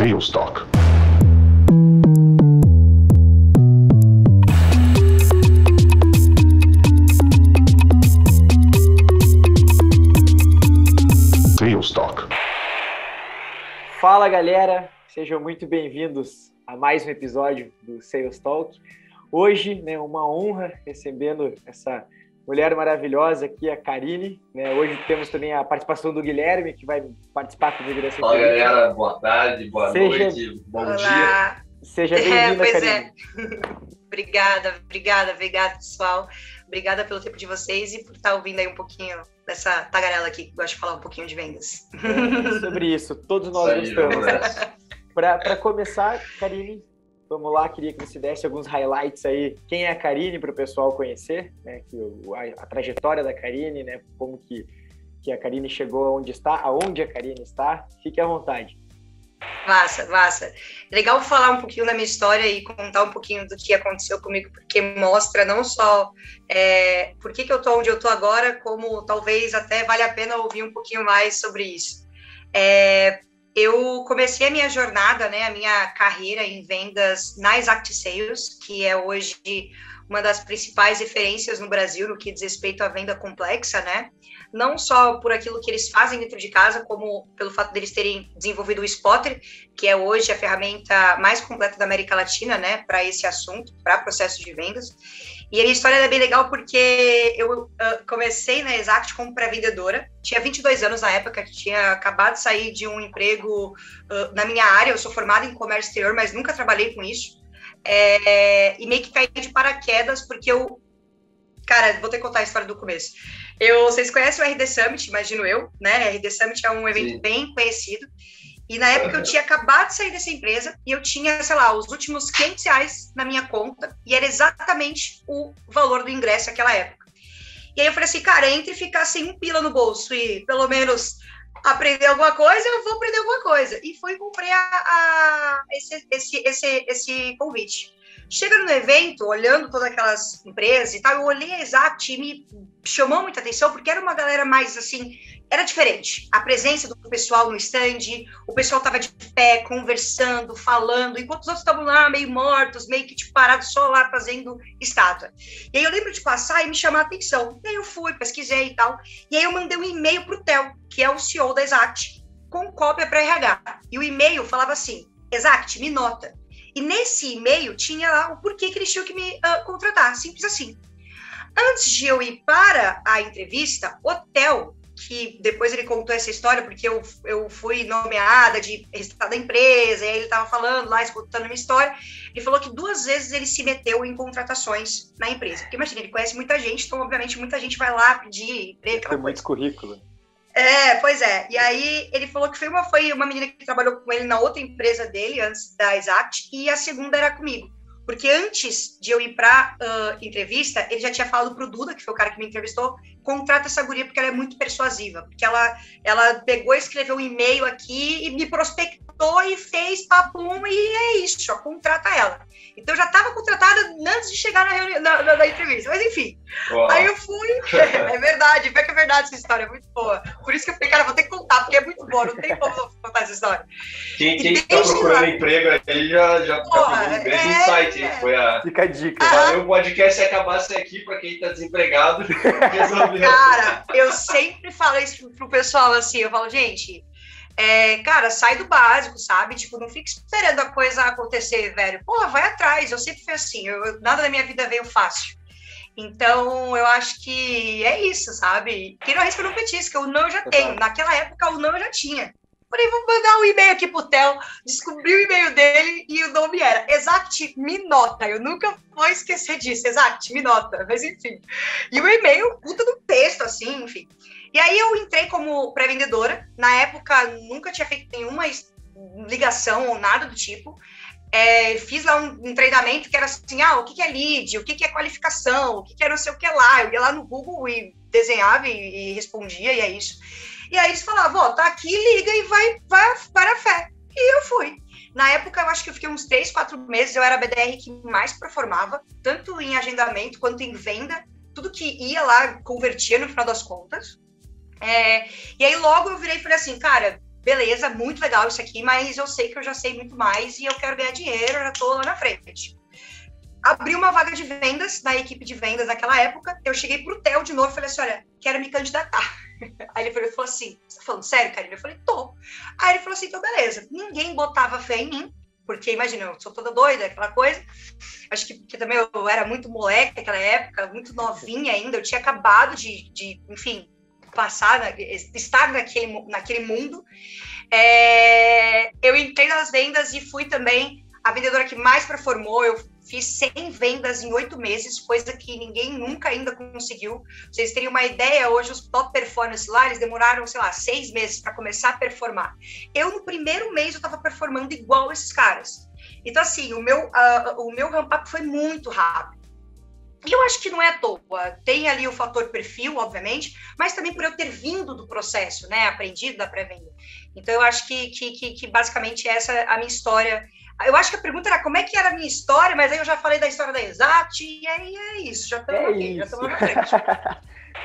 Sales Talk. Sales Talk. Fala galera, sejam muito bem-vindos a mais um episódio do Sales Talk. Hoje, uma honra recebendo essa mulher maravilhosa aqui, a Karine. Hoje temos também a participação do Guilherme, que vai participar comigo dessa entrevista. Fala galera, boa tarde, boa noite, bom dia. Seja bem-vinda, Karine. Obrigada, pessoal. Obrigada pelo tempo de vocês e por estar ouvindo aí um pouquinho dessa tagarela aqui, que gosta de falar um pouquinho de vendas. Sobre isso, todos nós gostamos. Para começar, Karine, vamos lá, queria que você desse alguns highlights aí. Quem é a Karine, para o pessoal conhecer, a trajetória da Karine, como que a Karine chegou aonde a Karine está. Fique à vontade. Massa. Legal falar um pouquinho da minha história e contar um pouquinho do que aconteceu comigo, porque mostra não só por que eu tô onde eu tô agora, como talvez até vale a pena ouvir um pouquinho mais sobre isso. Eu comecei a minha jornada, a minha carreira em vendas na Exact Sales, que é hoje uma das principais referências no Brasil no que diz respeito à venda complexa, Não só por aquilo que eles fazem dentro de casa, como pelo fato deles terem desenvolvido o Spotter, que é hoje a ferramenta mais completa da América Latina, para esse assunto, para processos de vendas. E a minha história é bem legal porque eu comecei na Exact como pré-vendedora, tinha 22 anos na época, tinha acabado de sair de um emprego na minha área, eu sou formada em comércio exterior, mas nunca trabalhei com isso, e meio que caí de paraquedas, porque vou ter que contar a história do começo. Vocês conhecem o RD Summit, imagino eu, RD Summit é um evento Sim. bem conhecido, e na época eu tinha acabado de sair dessa empresa, e eu tinha, os últimos R$500 na minha conta, e era exatamente o valor do ingresso naquela época. E aí eu falei assim, entre ficar sem um pila no bolso e pelo menos aprender alguma coisa, eu vou aprender alguma coisa. E fui e comprei esse convite. Chegando no evento, olhando todas aquelas empresas e tal, eu olhei a Exact e me chamou muita atenção, porque era uma galera mais era diferente. A presença do pessoal no stand, o pessoal estava de pé, conversando, falando, enquanto os outros estavam lá meio mortos, meio que parados só lá fazendo estátua. E aí eu lembro de passar e me chamar a atenção. E aí eu fui, pesquisei e tal. E aí eu mandei um e-mail pro Theo, que é o CEO da Exact, com cópia para RH. E o e-mail falava assim, Exact, me nota. E nesse e-mail tinha lá o porquê que eles tinham que me contratar, simples assim. Antes de eu ir para a entrevista, o Theo, que depois ele contou essa história, porque eu fui nomeada de resultado da empresa, e aí ele estava falando lá, escutando a minha história, ele falou que 2 vezes ele se meteu em contratações na empresa. Porque imagina, ele conhece muita gente, então obviamente muita gente vai lá pedir emprego. Tem muito currículo. Pois é. E aí ele falou que foi uma menina que trabalhou com ele na outra empresa dele, antes da Exact, e a segunda era comigo. Porque antes de eu ir para entrevista, ele já tinha falado pro Duda, que foi o cara que me entrevistou, contrata essa guria porque ela é muito persuasiva. Porque ela pegou e escreveu um e-mail aqui e me prospectou e fez papum, e é isso, contrata ela. Então eu já estava contratada antes de chegar na entrevista, mas enfim. Uau. Aí eu fui, é verdade essa história, é muito boa. Por isso que eu falei, vou ter que contar, porque é muito boa, não tem como contar essa história. Quem está procurando emprego aí já pegou um grande insight. Fica a dica. O podcast se acabasse aqui para quem está desempregado. Cara, eu sempre falo isso pro pessoal assim, eu falo, gente, sai do básico, sabe? Não fica esperando a coisa acontecer, velho. Vai atrás, eu sempre fui assim, nada da minha vida veio fácil. Então, eu acho que é isso, sabe? Quem não arrisca não petisca, o não eu já tenho. Naquela época, o não eu já tinha. Falei, vou mandar um e-mail aqui pro Theo, descobri o e-mail dele e o nome era Exact, me nota. Eu nunca vou esquecer disso, Exact, me nota, mas enfim. E o e-mail, puta do texto, assim, enfim. E aí eu entrei como pré-vendedora. Na época, nunca tinha feito nenhuma ligação ou nada do tipo. Fiz lá um treinamento que era assim, o que é lead, o que é qualificação, o que é não sei o que lá. Eu ia lá no Google e desenhava e respondia, e é isso. E aí eles falavam, tá aqui, liga e vai para a fé. E eu fui. Na época, eu acho que eu fiquei uns 3, 4 meses, eu era a BDR que mais performava, tanto em agendamento quanto em venda, tudo que ia lá convertia no final das contas. E aí logo eu virei e falei assim, cara, beleza, muito legal isso aqui, mas eu sei que eu já sei muito mais e eu quero ganhar dinheiro, eu já tô lá na frente. Abri uma vaga de vendas na equipe de vendas naquela época, eu cheguei pro Theo de novo e falei assim, olha, quero me candidatar. Aí ele falou assim, você tá falando sério, Karine? Eu falei, tô. Aí ele falou assim, então beleza. Ninguém botava fé em mim, porque imagina, eu sou toda doida, aquela coisa. Acho que porque também eu era muito moleque naquela época, muito novinha ainda, eu tinha acabado de enfim, estar naquele mundo. Eu entrei nas vendas e fui também a vendedora que mais performou. Eu fiz 100 vendas em 8 meses, coisa que ninguém nunca ainda conseguiu. Pra vocês terem uma ideia, hoje os top performance lá, eles demoraram, sei lá, 6 meses para começar a performar. Eu, no primeiro mês, eu estava performando igual esses caras. Então, assim, o meu ramp-up foi muito rápido. E eu acho que não é à toa. Tem ali o fator perfil, obviamente, mas também por eu ter vindo do processo, né? Aprendido da pré-venda. Então, eu acho que basicamente essa é a minha história. Eu acho que a pergunta era como é que era a minha história, mas aí eu já falei da história da Exact, e aí é isso, já estamos aqui, já estamos na frente.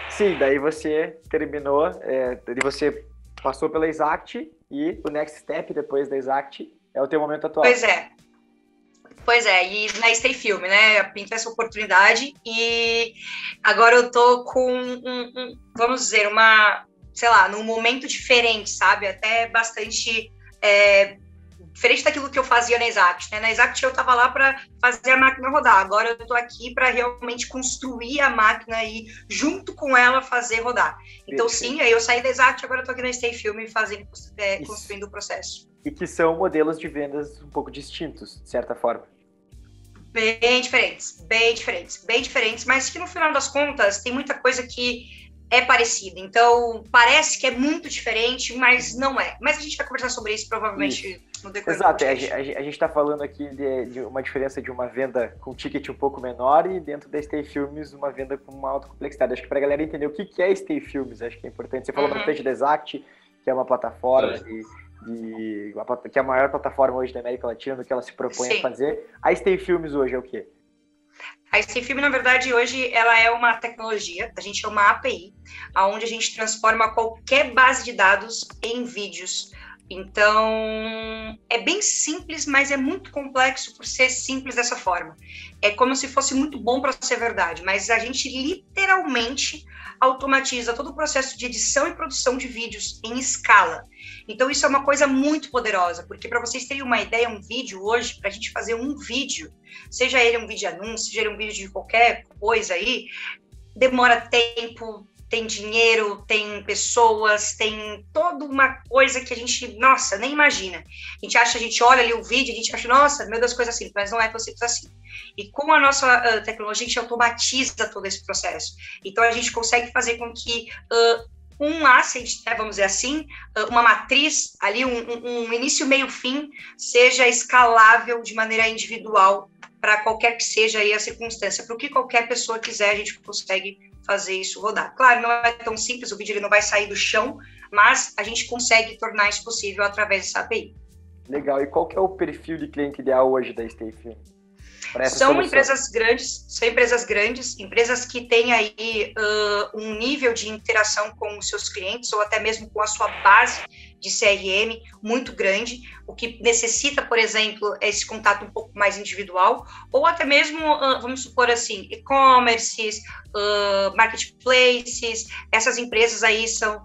Sim, daí você terminou, daí você passou pela Exact e o next step depois da Exact é o teu momento atual. Pois é, e na Stay Film, né, pintou essa oportunidade e agora eu tô com, vamos dizer, num momento diferente, sabe, até bastante diferente daquilo que eu fazia na Exact, né? Na Exact eu estava lá para fazer a máquina rodar, agora eu estou aqui para realmente construir a máquina e junto com ela fazer rodar. Então sim, aí eu saí da Exact, agora eu estou aqui na Stay Film construindo o processo. E que são modelos de vendas um pouco distintos, de certa forma. Bem diferentes, mas que no final das contas tem muita coisa que é parecida. Então, parece que é muito diferente, mas não é. Mas a gente vai conversar sobre isso provavelmente no decorrer do podcast. Exato, a gente está falando aqui de uma diferença de uma venda com ticket um pouco menor e dentro da Stay Filmes uma venda com uma alta complexidade. Acho que para a galera entender o que é Stay Filmes, acho que é importante. Você falou bastante da Exact, que é uma plataforma que é a maior plataforma hoje da América Latina, no que ela se propõe a fazer. A Stay Filmes hoje é o quê? A Stay Film, na verdade, hoje ela é uma tecnologia, a gente é uma API, onde a gente transforma qualquer base de dados em vídeos. Então, é bem simples, mas é muito complexo por ser simples dessa forma. É como se fosse muito bom para ser verdade, mas a gente literalmente automatiza todo o processo de edição e produção de vídeos em escala. Então, isso é uma coisa muito poderosa, porque para vocês terem uma ideia, um vídeo hoje, para a gente fazer um vídeo, seja ele um vídeo de anúncio, seja ele um vídeo de qualquer coisa aí, demora tempo, tem dinheiro, tem pessoas, tem toda uma coisa que a gente, nossa, nem imagina. A gente olha ali o vídeo, a gente acha, nossa, meu Deus, coisa simples, mas não é tão simples assim. E com a nossa tecnologia, a gente automatiza todo esse processo. Então, a gente consegue fazer com que um asset, né, vamos dizer assim, uma matriz, ali um início, meio, fim, seja escalável de maneira individual para qualquer que seja aí a circunstância. Para o que qualquer pessoa quiser, a gente consegue fazer isso rodar. Claro, não é tão simples, o vídeo ele não vai sair do chão, mas a gente consegue tornar isso possível através dessa API. Legal. E qual que é o perfil de cliente ideal hoje da Stay Film? São empresas grandes, empresas que têm aí um nível de interação com os seus clientes ou até mesmo com a sua base de CRM muito grande, o que necessita, por exemplo, esse contato um pouco mais individual, ou até mesmo, vamos supor assim, e-commerces, marketplaces, essas empresas aí são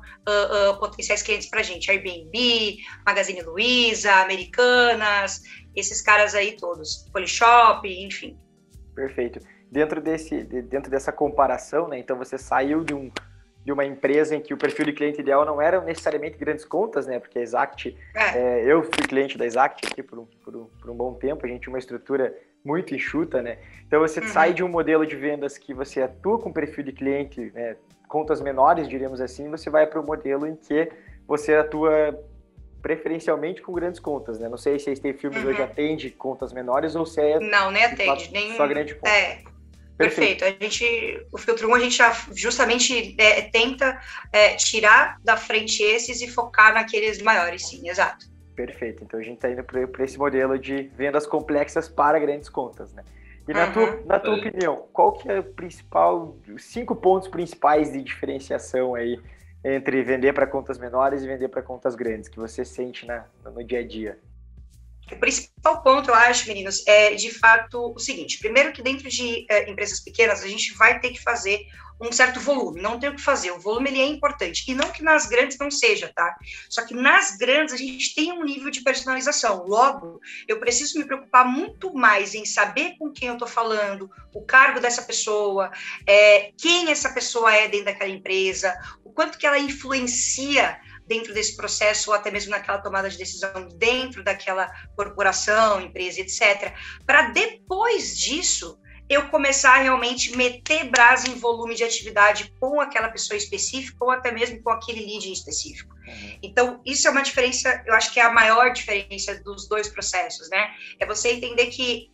potenciais clientes para a gente, Airbnb, Magazine Luiza, Americanas, esses caras aí todos, Polishop, enfim. Perfeito. Dentro dessa comparação, né, então você saiu de uma empresa em que o perfil de cliente ideal não eram necessariamente grandes contas, né, porque a Exact, eu fui cliente da Exact aqui por um bom tempo, a gente tinha uma estrutura muito enxuta, né, então você sai de um modelo de vendas que você atua com perfil de cliente, né, contas menores, diríamos assim, você vai para o modelo em que você atua preferencialmente com grandes contas, né? Não sei se a Stay Filmes hoje atende contas menores ou se é... Não, nem atende. Só grande conta. Perfeito. O Filtro 1 a gente justamente tenta tirar da frente esses e focar naqueles maiores, sim, exato. Perfeito. Então a gente está indo para esse modelo de vendas complexas para grandes contas, né? E na tua opinião, qual que é os 5 pontos principais de diferenciação aí entre vender para contas menores e vender para contas grandes, que você sente no dia a dia? O principal ponto, eu acho, meninos, é de fato o seguinte: primeiro que dentro de empresas pequenas a gente vai ter que fazer um certo volume, não tem o que fazer, o volume ele é importante, e não que nas grandes não seja, tá? Só que nas grandes a gente tem um nível de personalização, logo, eu preciso me preocupar muito mais em saber com quem eu tô falando, o cargo dessa pessoa, quem essa pessoa é dentro daquela empresa, o quanto que ela influencia dentro desse processo, ou até mesmo naquela tomada de decisão dentro daquela corporação, empresa, etc., para depois disso eu começar a realmente meter brasa em volume de atividade com aquela pessoa específica ou até mesmo com aquele lead em específico. Então, isso é uma diferença, eu acho que é a maior diferença dos dois processos, né? É você entender que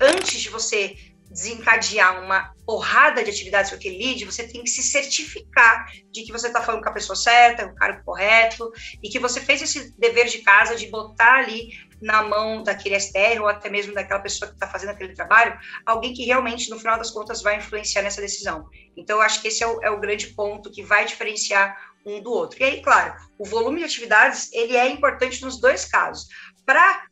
antes de você desencadear uma porrada de atividades com aquele lead, você tem que se certificar de que você está falando com a pessoa certa, com o cargo correto, e que você fez esse dever de casa de botar ali na mão daquele SDR ou até mesmo daquela pessoa que está fazendo aquele trabalho, alguém que realmente, no final das contas, vai influenciar nessa decisão. Então, eu acho que esse é o grande ponto que vai diferenciar um do outro. E aí, claro, o volume de atividades, ele é importante nos dois casos. Para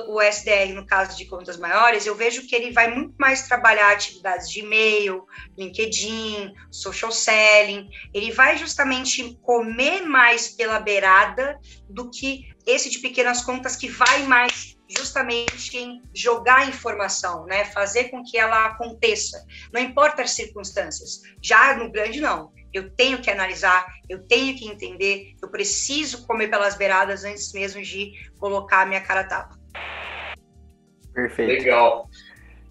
o SDR, no caso de contas maiores, eu vejo que ele vai muito mais trabalhar atividades de e-mail, LinkedIn, social selling, ele vai justamente comer mais pela beirada do que esse de pequenas contas que vai mais justamente em jogar informação, né? Fazer com que ela aconteça, não importa as circunstâncias. Já no grande, não. Eu tenho que analisar, eu tenho que entender, eu preciso comer pelas beiradas antes mesmo de colocar a minha cara a tapa. Perfeito. Legal.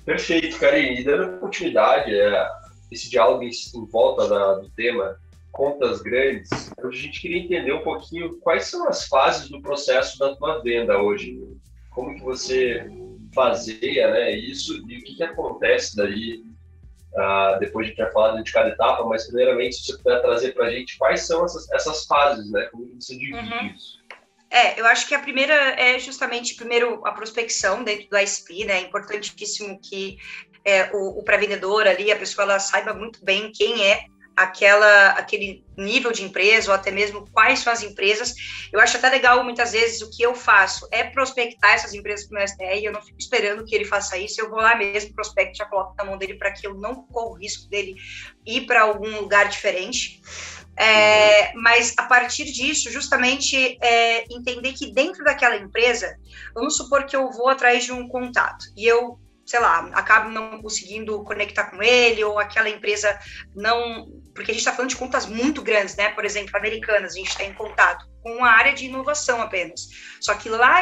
Perfeito, Karine. E dando continuidade esse diálogo em volta do tema contas grandes, a gente queria entender um pouquinho quais são as fases do processo da tua venda hoje. Como que você fazeia, né, isso e o que acontece daí. Depois a gente vai falar de cada etapa, mas primeiramente, se você puder trazer para a gente quais são essas fases, né? Como você divide isso? Eu acho que a primeira é justamente, primeiro, a prospecção dentro do ISP, né? É importantíssimo que o pré-vendedor ali, a pessoa, ela saiba muito bem quem é aquele nível de empresa, ou até mesmo quais são as empresas. Eu acho até legal, muitas vezes, o que eu faço é prospectar essas empresas para o meu SDR, e eu não fico esperando que ele faça isso, eu vou lá mesmo, prospecto, já coloco na mão dele para que eu não corra o risco dele ir para algum lugar diferente. Mas a partir disso, justamente, entender que dentro daquela empresa, vamos supor que eu vou atrás de um contato, e eu, sei lá, acabo não conseguindo conectar com ele, ou aquela empresa não... Porque a gente está falando de contas muito grandes, né? Por exemplo, Americanas, a gente está em contato com a área de inovação apenas. Só que lá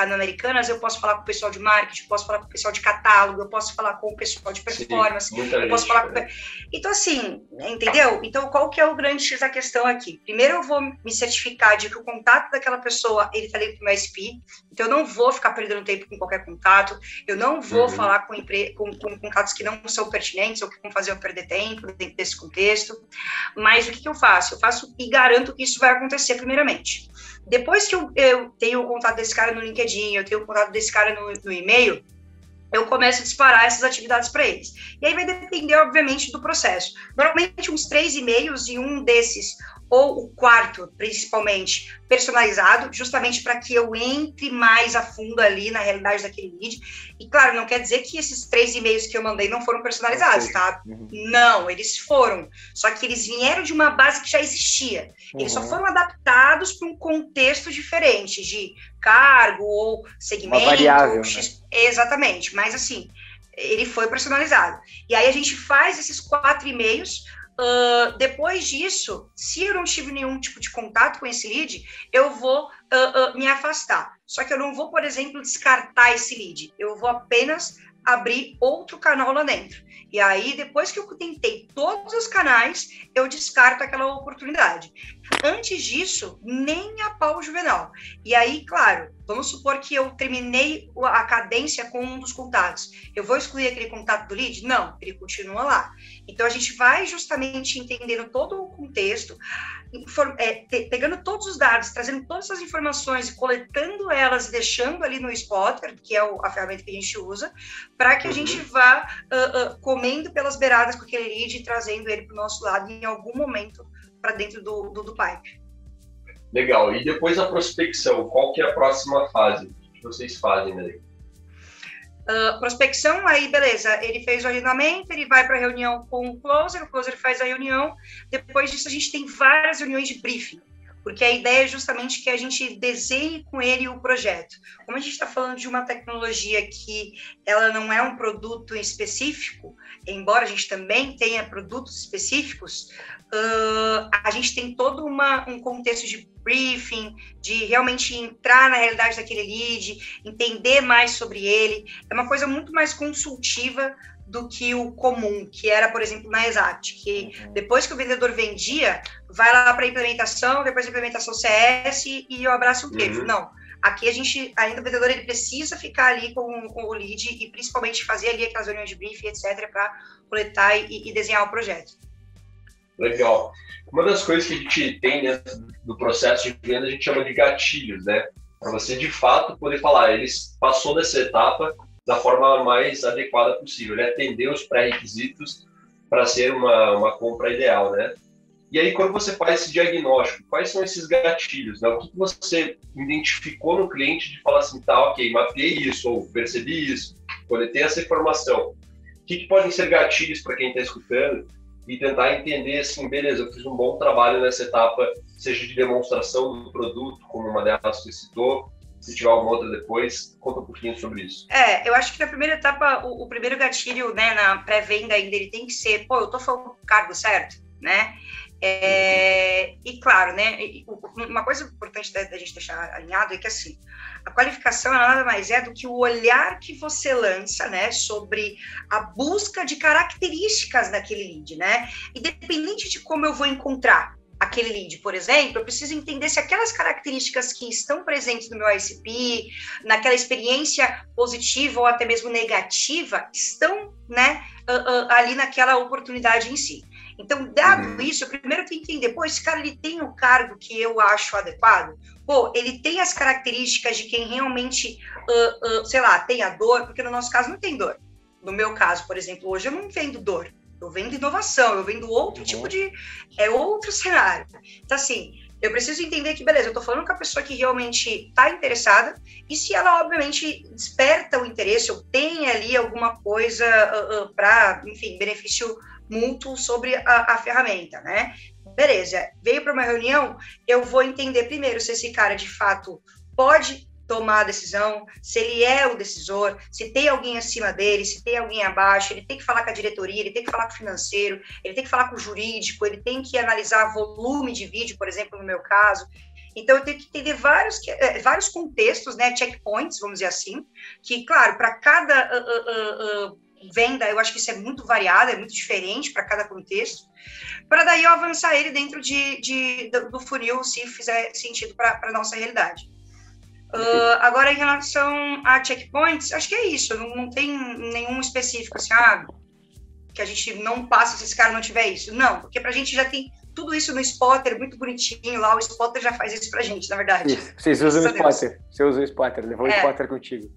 na Americanas, eu posso falar com o pessoal de marketing, eu posso falar com o pessoal de catálogo, eu posso falar com o pessoal de performance, eu posso falar com... Então, assim, entendeu? Então, qual que é o grande X da questão aqui? Primeiro, eu vou me certificar de que o contato daquela pessoa, ele está dentro do meu ISP, então eu não vou ficar perdendo tempo com qualquer contato, eu não vou falar com contatos que não são pertinentes ou que vão fazer eu perder tempo dentro desse contexto. Mas o que eu faço? Eu faço e garanto que isso vai acontecer primeiramente. Depois que eu tenho o contato desse cara no LinkedIn, eu tenho o contato desse cara no e-mail, eu começo a disparar essas atividades para eles. E aí vai depender, obviamente, do processo. Normalmente, uns 3 e-mails e um desses, ou o quarto, principalmente, personalizado, justamente para que eu entre mais a fundo ali na realidade daquele lead. E, claro, não quer dizer que esses 3 e-mails que eu mandei não foram personalizados, tá? Não, eles foram. Só que eles vieram de uma base que já existia. Eles só foram adaptados para um contexto diferente, de cargo ou segmento. Uma variável, né? Exatamente, mas assim, ele foi personalizado. E aí a gente faz esses 4 e-mails. Depois disso, se eu não tive nenhum tipo de contato com esse lead, eu vou me afastar. Só que eu não vou, por exemplo, descartar esse lead. Eu vou apenas abrir outro canal lá dentro. E aí, depois que eu tentei todos os canais, eu descarto aquela oportunidade. Antes disso, nem a pau juvenal. E aí, claro, vamos supor que eu terminei a cadência com um dos contatos. Eu vou excluir aquele contato do lead? Não, ele continua lá. Então, a gente vai justamente entendendo todo o contexto, pegando todos os dados, trazendo todas essas informações e coletando elas e deixando ali no Spotter, que é a ferramenta que a gente usa, para que a gente vá comendo pelas beiradas com aquele lead e trazendo ele para o nosso lado e em algum momento para dentro do pipe. Legal. E depois da prospecção, qual que é a próxima fase que vocês fazem, né? Prospecção, aí beleza, ele fez o agendamento, ele vai para a reunião com o closer faz a reunião, depois disso a gente tem várias reuniões de briefing, porque a ideia é justamente que a gente desenhe com ele o projeto. Como a gente está falando de uma tecnologia que ela não é um produto específico, embora a gente também tenha produtos específicos, a gente tem todo um contexto de briefing, de realmente entrar na realidade daquele lead, entender mais sobre ele. É uma coisa muito mais consultiva do que o comum, que era, por exemplo, na Exact, que depois que o vendedor vendia, vai lá para a implementação, depois da implementação CS e eu abraço o queijo. Não. Aqui ainda o vendedor, ele precisa ficar ali com o lead e principalmente fazer ali aquelas reuniões de briefing, etc., para coletar e desenhar o projeto. Legal. Uma das coisas que a gente tem dentro do processo de venda, a gente chama de gatilhos, né? Para você, de fato, poder falar, ele passou dessa etapa da forma mais adequada possível, ele atendeu os pré-requisitos para ser uma compra ideal, né? E aí, quando você faz esse diagnóstico, quais são esses gatilhos, né? O que você identificou no cliente de falar assim, tá, ok, mapeei isso, ou percebi isso, coletei essa informação. O que podem ser gatilhos para quem está escutando e tentar entender, assim, beleza, eu fiz um bom trabalho nessa etapa, seja de demonstração do produto, como uma delas que você citou, se tiver alguma outra depois, conta um pouquinho sobre isso. Eu acho que na primeira etapa, o primeiro gatilho, né, na pré-venda ainda, ele tem que ser, eu tô falando do cargo certo, né? E claro, né, uma coisa importante da gente deixar alinhado é que, assim, a qualificação nada mais é do que o olhar que você lança, né, sobre a busca de características daquele lead, né? Independente de como eu vou encontrar aquele lead, por exemplo, eu preciso entender se aquelas características que estão presentes no meu ICP, naquela experiência positiva ou até mesmo negativa, estão, né, ali naquela oportunidade em si. Então, dado isso, eu primeiro tenho que entender, esse cara, ele tem o cargo que eu acho adequado? Ele tem as características de quem realmente, sei lá, tem a dor, porque no nosso caso não tem dor. No meu caso, por exemplo, hoje eu não vendo dor, eu vendo inovação, eu vendo outro tipo de... outro cenário. Então, assim, eu preciso entender que, beleza, eu tô falando com a pessoa que realmente está interessada, e se ela, obviamente, desperta o interesse, ou tem ali alguma coisa para, enfim, benefício mútuo sobre a ferramenta, né? Beleza, veio para uma reunião, eu vou entender primeiro se esse cara, de fato, pode tomar a decisão, se ele é o decisor, se tem alguém acima dele, se tem alguém abaixo, ele tem que falar com a diretoria, ele tem que falar com o financeiro, ele tem que falar com o jurídico, ele tem que analisar volume de vídeo, por exemplo, no meu caso. Então, eu tenho que entender vários contextos, né, checkpoints, vamos dizer assim, que, claro, para cada venda, eu acho que isso é muito variado, é muito diferente para cada contexto, para daí eu avançar ele dentro do funil, se fizer sentido para a nossa realidade. Agora, em relação a checkpoints, acho que é isso, não tem nenhum específico, assim, que a gente não passa se esse cara não tiver isso. Não, porque pra gente já tem tudo isso no Spotter, muito bonitinho lá, o Spotter já faz isso pra gente, na verdade. Isso, vocês usam o Spotter, você usa o Spotter, levou o Spotter contigo.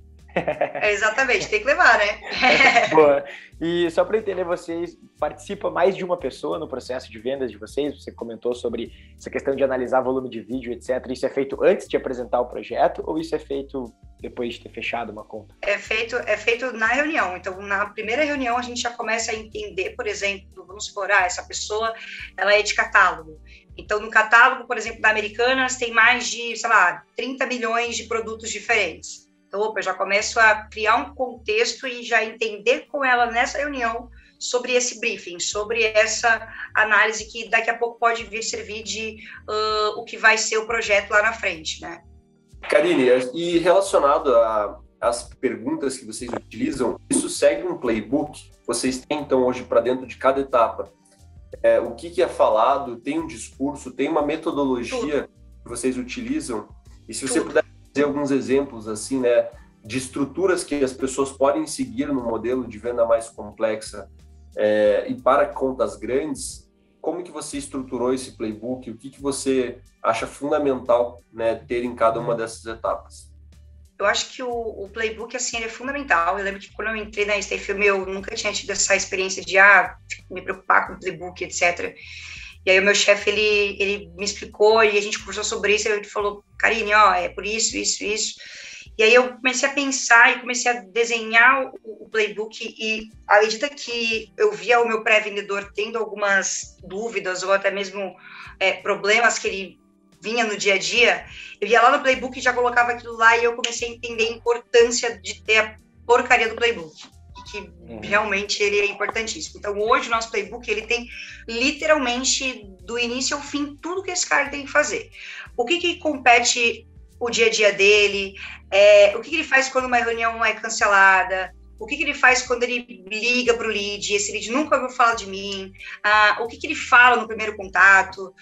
Exatamente, tem que levar, né? Boa. E só para entender, vocês participam mais de uma pessoa no processo de vendas de vocês? Você comentou sobre essa questão de analisar volume de vídeo, etc. Isso é feito antes de apresentar o projeto ou isso é feito depois de ter fechado uma conta? É feito na reunião. Então, na primeira reunião, a gente já começa a entender, por exemplo, vamos supor, essa pessoa, ela é de catálogo. Então, no catálogo, por exemplo, da Americanas, tem mais de, 30 milhões de produtos diferentes. Então, eu já começo a criar um contexto e já entender com ela nessa reunião sobre esse briefing, sobre essa análise que daqui a pouco pode vir servir de o que vai ser o projeto lá na frente, né? Karine, e relacionado às perguntas que vocês utilizam, isso segue um playbook? Vocês têm, então, hoje, para dentro de cada etapa, o que é falado, tem um discurso, tem uma metodologia que vocês utilizam? E se você puder alguns exemplos assim, né, de estruturas que as pessoas podem seguir no modelo de venda mais complexa e para contas grandes, como que você estruturou esse playbook? O que você acha fundamental, né, ter em cada uma dessas etapas? Eu acho que o playbook, assim, ele é fundamental. Eu lembro que quando eu entrei na Stay Film, eu nunca tinha tido essa experiência de me preocupar com o playbook, etc. E aí o meu chefe, ele me explicou e a gente conversou sobre isso, e ele falou, Karine, ó, é por isso. E aí eu comecei a pensar e comecei a desenhar o playbook, e à medida que eu via o meu pré-vendedor tendo algumas dúvidas ou até mesmo problemas que ele vinha no dia a dia, eu ia lá no playbook e já colocava aquilo lá, e eu comecei a entender a importância de ter a porcaria do playbook, que realmente ele é importantíssimo. Então hoje o nosso playbook, ele tem literalmente do início ao fim tudo que esse cara tem que fazer. O que compete o dia a dia dele, o que ele faz quando uma reunião é cancelada, o que ele faz quando ele liga para o lead, esse lead nunca ouviu falar de mim, o que ele fala no primeiro contato,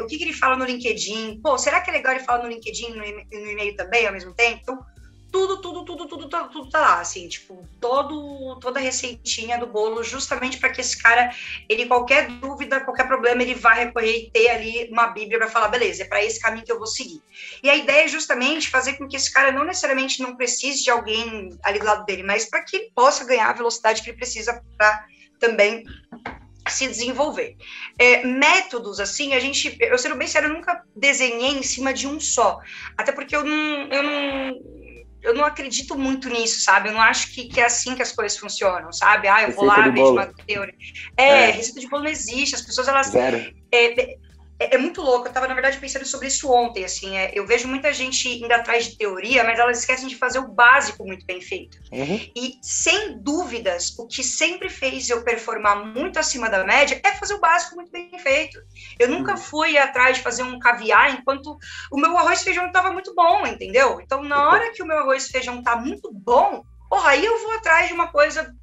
o que ele fala no LinkedIn, pô, será que é legal ele falar no LinkedIn e no e-mail também ao mesmo tempo? Então, tudo tá lá, assim, tipo, toda a receitinha do bolo, justamente para que esse cara, ele, qualquer dúvida, qualquer problema, ele vá recorrer e ter ali uma bíblia para falar, beleza, é para esse caminho que eu vou seguir. E a ideia é justamente fazer com que esse cara não necessariamente não precise de alguém ali do lado dele, mas para que ele possa ganhar a velocidade que ele precisa para também se desenvolver. Métodos, assim, eu sendo bem sério, eu nunca desenhei em cima de um só, até porque eu não acredito muito nisso, sabe? Eu não acho que é assim que as coisas funcionam, sabe? Eu vou lá, vejo uma teoria. Receita de bolo não existe, as pessoas, elas... É muito louco, eu estava, na verdade, pensando sobre isso ontem, assim, eu vejo muita gente indo atrás de teoria, mas elas esquecem de fazer o básico muito bem feito. E, sem dúvidas, o que sempre fez eu performar muito acima da média é fazer o básico muito bem feito. Eu nunca fui atrás de fazer um caviar enquanto o meu arroz e feijão estava muito bom, entendeu? Então, na hora que o meu arroz e feijão está muito bom, aí eu vou atrás de uma coisa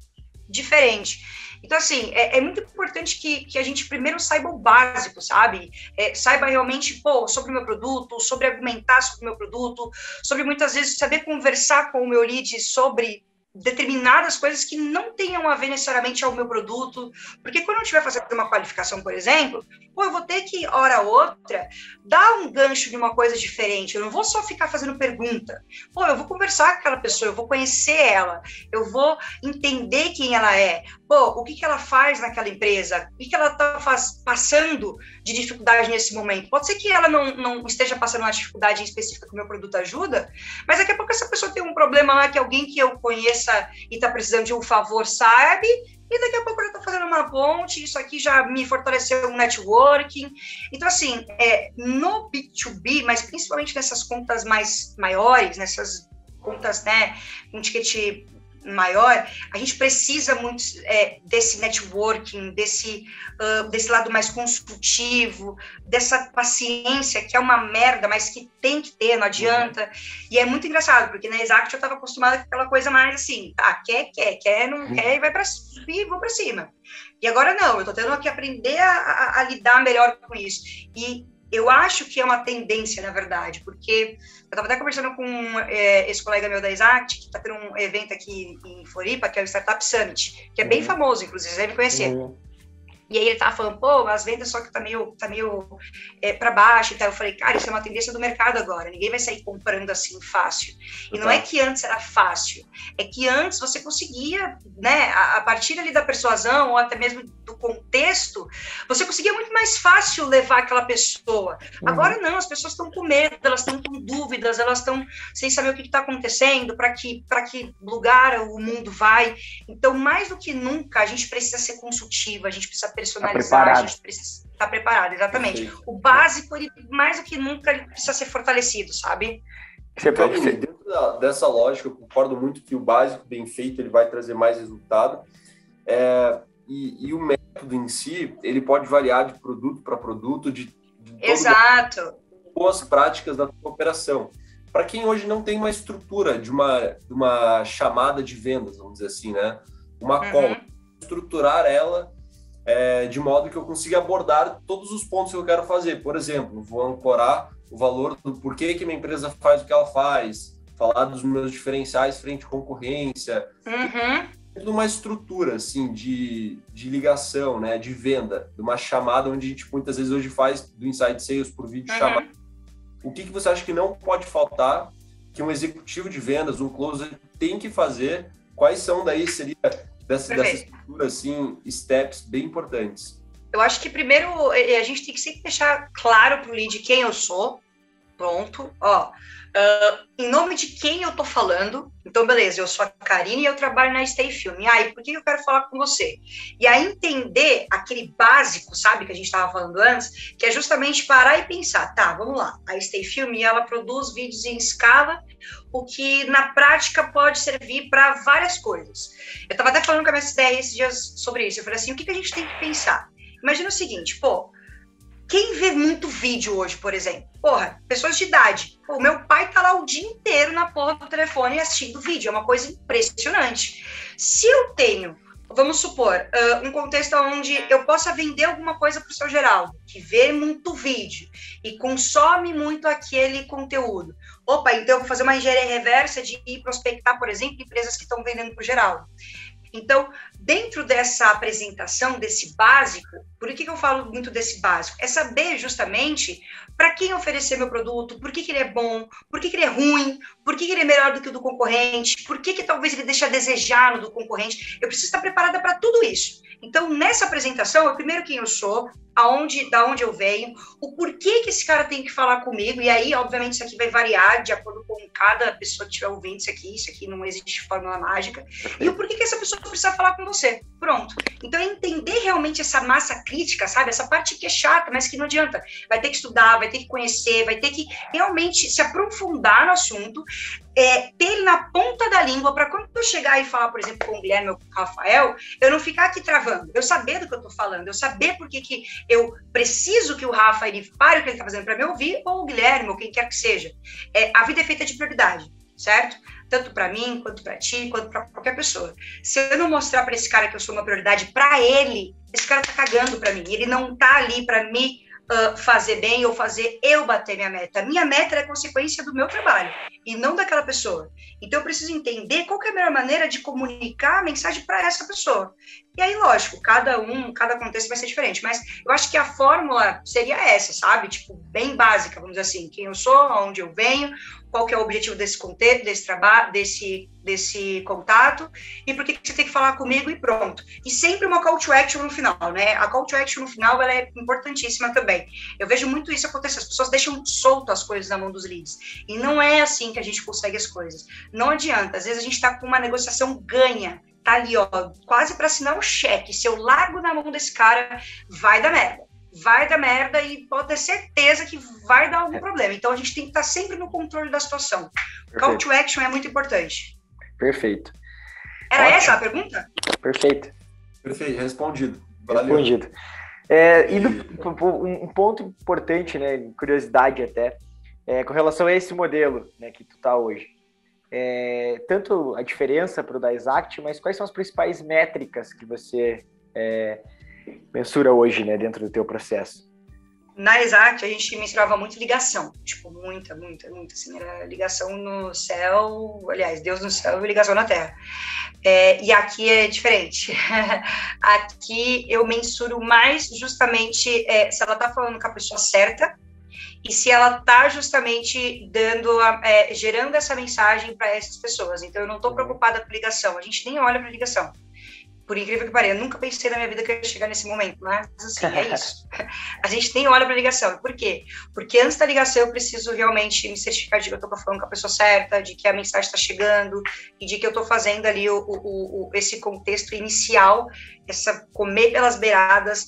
diferente. Então, assim, é muito importante que a gente primeiro saiba o básico, sabe? Saiba realmente, sobre o meu produto, sobre argumentar sobre o meu produto, sobre muitas vezes saber conversar com o meu lead sobre determinadas coisas que não tenham a ver necessariamente ao meu produto, porque quando eu estiver fazendo uma qualificação, por exemplo, eu vou ter que, hora ou outra, dar um gancho de uma coisa diferente, eu não vou só ficar fazendo pergunta, eu vou conversar com aquela pessoa, eu vou conhecer ela, eu vou entender quem ela é, o que ela faz naquela empresa, o que ela está passando de dificuldade nesse momento. Pode ser que ela não esteja passando uma dificuldade específica que o meu produto ajuda, mas daqui a pouco essa pessoa tem um problema lá que alguém que eu conheça e está precisando de um favor, sabe? E daqui a pouco eu já estou fazendo uma ponte, isso aqui já me fortaleceu um networking. Então, assim, no B2B, mas principalmente nessas contas mais maiores, nessas contas, né, com ticket maior, a gente precisa muito desse networking, desse lado mais consultivo, dessa paciência, que é uma merda, mas que tem que ter, não adianta. E é muito engraçado, porque na Exact eu estava acostumada com aquela coisa mais assim, quer, não quer, e vai para subir, vou para cima. E agora não, eu estou tendo que aprender a lidar melhor com isso. E eu acho que é uma tendência, na verdade, porque eu estava até conversando com esse colega meu da Exact, que está tendo um evento aqui em Floripa, que é o Startup Summit, que é bem famoso, inclusive, vocês devem conhecer. E aí ele estava falando, as vendas só que tá meio para baixo e tal. Eu falei, cara, isso é uma tendência do mercado agora, ninguém vai sair comprando assim fácil. E não é que antes era fácil, é que antes você conseguia, né, a partir ali da persuasão, ou até mesmo do contexto, você conseguia muito mais fácil levar aquela pessoa. Agora não, as pessoas estão com medo, elas estão com dúvidas, elas estão sem saber o que está acontecendo, para que lugar o mundo vai. Então, mais do que nunca, a gente precisa ser consultiva, a gente precisa personalizar, a gente precisa estar preparado, exatamente. Perfeito. O básico, ele, mais do que nunca, ele precisa ser fortalecido, sabe? Dentro dessa lógica, eu concordo muito que o básico bem feito, ele vai trazer mais resultado, e o método em si, ele pode variar de produto para produto, de Exato. Boas práticas da operação. Para quem hoje não tem uma estrutura de uma chamada de vendas, vamos dizer assim, né? Uma call, estruturar ela de modo que eu consiga abordar todos os pontos que eu quero fazer. Por exemplo, vou ancorar o valor do porquê que minha empresa faz o que ela faz, falar dos meus diferenciais frente à concorrência, uma estrutura assim de ligação, né, de venda, de uma chamada onde a gente muitas vezes hoje faz do Inside Sales por vídeo chamada. O que você acha que não pode faltar, que um executivo de vendas, um closer tem que fazer? Quais são daí seria dessa estrutura assim steps bem importantes? Eu acho que primeiro a gente tem que sempre deixar claro para o lead quem eu sou. Pronto, ó. Em nome de quem eu tô falando? Então, beleza, eu sou a Karine e eu trabalho na Stay Film. E aí, por que eu quero falar com você? E aí, entender aquele básico, sabe, que a gente estava falando antes, que é justamente parar e pensar, tá, vamos lá, a Stay Film, ela produz vídeos em escala, o que na prática pode servir para várias coisas. Eu estava até falando com a minha ideia esses dias sobre isso. Eu falei assim, o que a gente tem que pensar? Imagina o seguinte, pô, quem vê muito vídeo hoje, por exemplo? Porra, pessoas de idade. O meu pai tá lá o dia inteiro na porra do telefone assistindo vídeo. É uma coisa impressionante. Se eu tenho, vamos supor, um contexto onde eu possa vender alguma coisa pro seu Geraldo, que vê muito vídeo e consome muito aquele conteúdo. Opa, então eu vou fazer uma engenharia reversa de ir prospectar, por exemplo, empresas que estão vendendo pro Geraldo. Então, dentro dessa apresentação, desse básico, por que eu falo muito desse básico? É saber justamente para quem oferecer meu produto, por que ele é bom, por que ele é ruim, por que ele é melhor do que o do concorrente, por que talvez ele deixe a desejar no do concorrente. Eu preciso estar preparada para tudo isso. Então, nessa apresentação, eu primeiro quem eu sou, da onde eu venho, o porquê que esse cara tem que falar comigo, e aí, obviamente, isso aqui vai variar de acordo com cada pessoa que estiver ouvindo isso aqui não existe fórmula mágica, e o porquê que essa pessoa precisa falar com você. Pronto. Então, é entender realmente essa massa crítica, sabe? Essa parte que é chata, mas que não adianta. Vai ter que estudar, vai ter que conhecer, vai ter que realmente se aprofundar no assunto, ter ele na ponta da língua, para quando eu chegar e falar, por exemplo, com o Guilherme ou com o Rafael, eu não ficar aqui travando, eu saber do que eu tô falando, eu saber por que eu preciso que o Rafa ele pare o que ele tá fazendo para me ouvir, ou o Guilherme, ou quem quer que seja. A vida é feita de prioridade, certo? Tanto para mim, quanto para ti, quanto para qualquer pessoa. Se eu não mostrar para esse cara que eu sou uma prioridade para ele, esse cara tá cagando para mim, ele não tá ali para me fazer bem ou fazer eu bater minha meta. Minha meta é consequência do meu trabalho e não daquela pessoa. Então eu preciso entender qual que é a melhor maneira de comunicar a mensagem para essa pessoa. E aí, lógico, cada contexto vai ser diferente, mas eu acho que a fórmula seria essa, sabe? Tipo, bem básica, vamos dizer assim, quem eu sou, aonde eu venho, qual que é o objetivo desse contexto, desse trabalho, desse contato, e por que você tem que falar comigo e pronto. E sempre uma call to action no final, né? A call to action no final, ela é importantíssima também. Eu vejo muito isso acontecer, as pessoas deixam solto as coisas na mão dos leads, e não é assim que a gente consegue as coisas. Não adianta, às vezes a gente tá com uma negociação ganha, tá ali, ó, quase para assinar um cheque. Se eu largo na mão desse cara, vai dar merda. Vai dar merda e pode ter certeza que vai dar algum problema. Então, a gente tem que estar sempre no controle da situação. Perfeito. Call to action é muito importante. Perfeito. Era ótimo. Essa a pergunta? Perfeito. Perfeito, respondido. Valeu. Respondido. Um ponto importante, né, curiosidade até, com relação a esse modelo, né, que tu tá hoje. Tanto a diferença para o da Exact, mas quais são as principais métricas que você mensura hoje, né, dentro do teu processo? Na Exact, a gente mensurava muito ligação, tipo, muita, assim, era ligação no céu, aliás, Deus no céu e ligação na terra. E aqui é diferente. Aqui eu mensuro mais justamente se ela tá falando com a pessoa certa, e se ela está justamente gerando essa mensagem para essas pessoas. Então, eu não estou preocupada com ligação. A gente nem olha para ligação. Por incrível que pareça, eu nunca pensei na minha vida que eu ia chegar nesse momento, mas assim, é isso. A gente nem olha para ligação. Por quê? Porque antes da ligação eu preciso realmente me certificar de que eu estou falando com a pessoa certa, de que a mensagem está chegando e de que eu estou fazendo ali esse contexto inicial, essa comer pelas beiradas,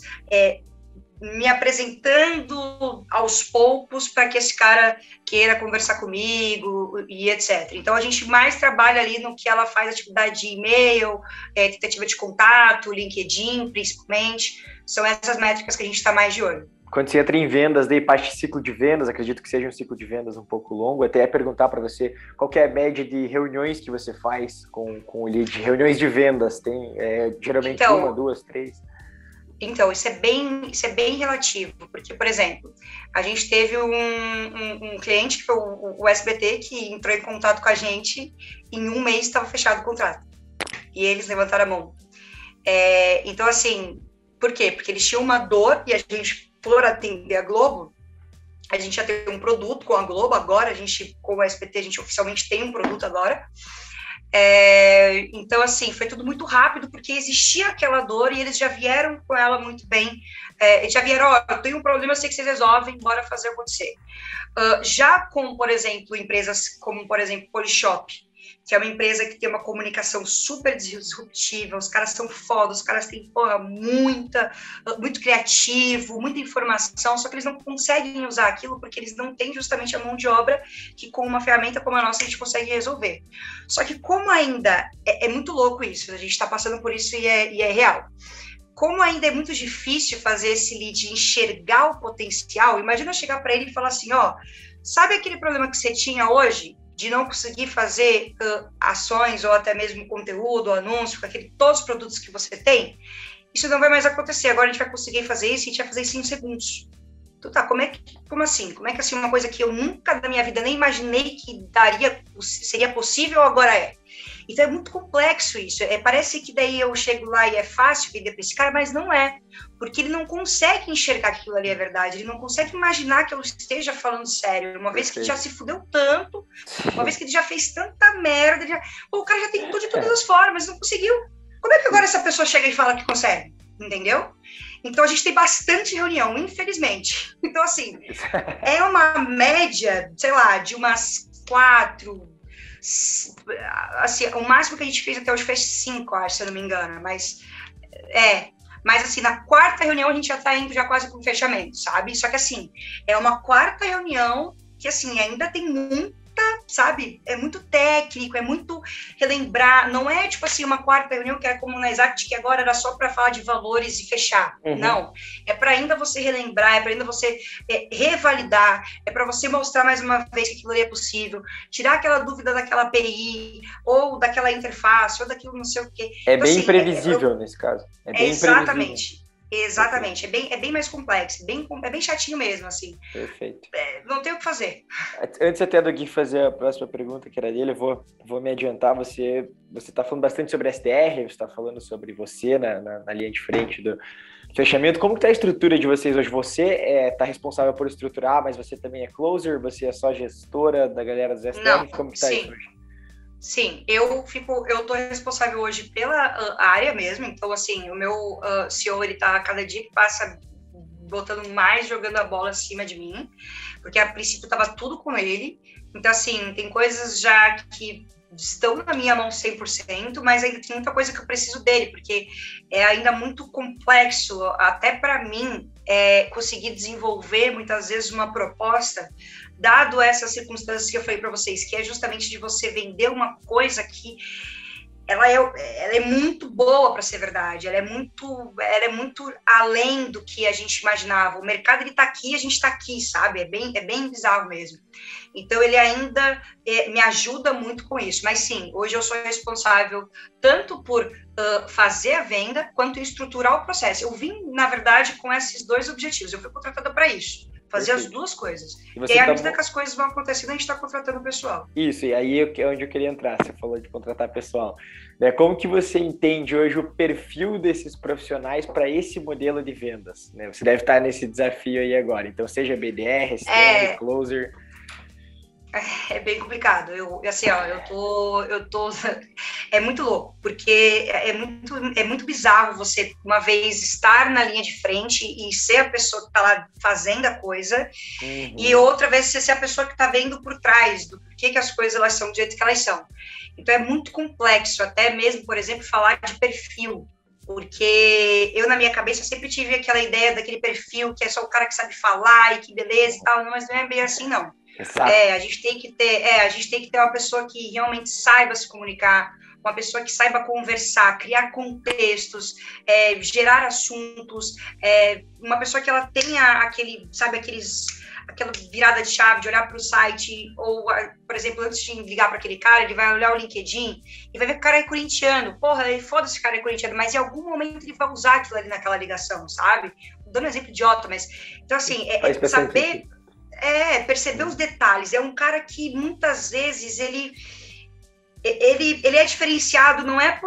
me apresentando aos poucos para que esse cara queira conversar comigo e etc. Então, a gente mais trabalha ali no que ela faz, atividade de e-mail, tentativa de contato, LinkedIn, principalmente. São essas métricas que a gente está mais de olho. Quando você entra em vendas, daí parte de ciclo de vendas, acredito que seja um ciclo de vendas um pouco longo, até perguntar para você qual que é a média de reuniões que você faz com o lead, reuniões de vendas, tem geralmente então, 1, 2, 3... Então, isso é bem relativo, porque, por exemplo, a gente teve um cliente, que foi o SBT, que entrou em contato com a gente, em um mês estava fechado o contrato, e eles levantaram a mão. Então, assim, por quê? Porque eles tinham uma dor, e a gente, por atender a Globo, a gente já tem um produto com a Globo, agora a gente, com o SBT, a gente oficialmente tem um produto agora, Então, assim, foi tudo muito rápido, porque existia aquela dor e eles já vieram com ela muito bem. Já vieram, eu tenho um problema, eu sei que vocês resolvem, bora fazer acontecer. Já com, por exemplo, empresas como, por exemplo, Polishop, que é uma empresa que tem uma comunicação super disruptiva, os caras são foda, os caras têm, muito criativo, muita informação, só que eles não conseguem usar aquilo porque eles não têm justamente a mão de obra que com uma ferramenta como a nossa a gente consegue resolver. Só que como ainda, é muito louco isso, a gente está passando por isso e é real. Como ainda é muito difícil fazer esse lead enxergar o potencial, imagina eu chegar para ele e falar assim, sabe aquele problema que você tinha hoje? De não conseguir fazer ações ou até mesmo conteúdo, ou anúncio, com todos os produtos que você tem, isso não vai mais acontecer. Agora a gente vai conseguir fazer isso e a gente vai fazer isso em segundos. Então tá, como assim? Como é que assim, uma coisa que eu nunca na minha vida nem imaginei que seria possível, agora é? Então é muito complexo isso. Parece que daí eu chego lá e é fácil vender para esse cara, mas não é. Porque ele não consegue enxergar que aquilo ali é verdade, ele não consegue imaginar que eu esteja falando sério. Uma vez que já se fudeu tanto, uma vez que ele já fez tanta merda, o cara já tentou de todas as formas, não conseguiu. Como é que agora essa pessoa chega e fala que consegue? Entendeu? Então a gente tem bastante reunião, infelizmente. Então, assim, é uma média, sei lá, de umas 4... Assim, o máximo que a gente fez até hoje foi 5, acho, se eu não me engano, mas assim, na quarta reunião a gente já tá indo já quase pro fechamento, sabe? Só que assim, é uma quarta reunião que assim, ainda tem muita, sabe? É muito técnico, é muito relembrar, não é tipo assim, uma quarta reunião que era como na Exact, que agora era só para falar de valores e fechar. Não, é para ainda você relembrar, é para ainda você revalidar, é para você mostrar mais uma vez que aquilo ali é possível, tirar aquela dúvida daquela API, ou daquela interface, ou daquilo não sei o quê. É então, bem assim, imprevisível nesse caso. É bem exatamente. Exatamente, é bem mais complexo, é bem chatinho mesmo, assim. Perfeito. Não tem o que fazer. Antes até do Gui fazer a próxima pergunta, que era dele, eu vou me adiantar. Você está falando bastante sobre SDR, você está falando sobre você na linha de frente do fechamento. Como que está a estrutura de vocês hoje? Você está responsável por estruturar, mas você também é closer? Você é só gestora da galera dos SDRs? Não, como que está isso hoje? Sim, eu tô responsável hoje pela área mesmo, então assim, o meu CEO, ele tá cada dia que passa botando mais, jogando a bola acima de mim, porque a princípio tava tudo com ele, então assim, tem coisas já que estão na minha mão 100%, mas ainda tem muita coisa que eu preciso dele, porque é ainda muito complexo, até para mim, conseguir desenvolver muitas vezes uma proposta, dado essas circunstâncias que eu falei para vocês, que é justamente de você vender uma coisa que ela é muito boa para ser verdade, ela é muito além do que a gente imaginava. O mercado, ele tá aqui, a gente está aqui, sabe? É bem bizarro mesmo. Então, ele ainda me ajuda muito com isso. Mas, sim, hoje eu sou responsável tanto por fazer a venda, quanto estruturar o processo. Eu vim, na verdade, com esses dois objetivos. Eu fui contratada para isso. Fazer as duas coisas. E aí, à medida que as coisas vão acontecendo, a gente está contratando o pessoal. Isso, e aí é onde eu queria entrar. Você falou de contratar pessoal. Como que você entende hoje o perfil desses profissionais para esse modelo de vendas? Você deve estar nesse desafio aí agora. Então, seja BDR, SDR, Closer... É bem complicado. Eu tô é muito louco, porque é muito bizarro você, uma vez, estar na linha de frente e ser a pessoa que tá lá fazendo a coisa, e outra vez você ser a pessoa que tá vendo por trás do porquê que as coisas elas são do jeito que elas são. Então é muito complexo, até mesmo, por exemplo, falar de perfil, porque eu, na minha cabeça, sempre tive aquela ideia daquele perfil que é só o cara que sabe falar e que beleza e tal, mas não é bem assim, não. Exato. A gente tem que ter uma pessoa que realmente saiba se comunicar, uma pessoa que saiba conversar, criar contextos, gerar assuntos, uma pessoa que ela tenha aquela virada de chave de olhar para o site, ou, por exemplo, antes de ligar para aquele cara, ele vai olhar o LinkedIn e vai ver que o cara é corintiano. Porra, foda-se, o cara é corintiano, mas em algum momento ele vai usar aquilo ali naquela ligação, sabe? Dando um exemplo idiota, mas... Então, assim, saber... perceber os detalhes. É um cara que, muitas vezes, ele é diferenciado, não é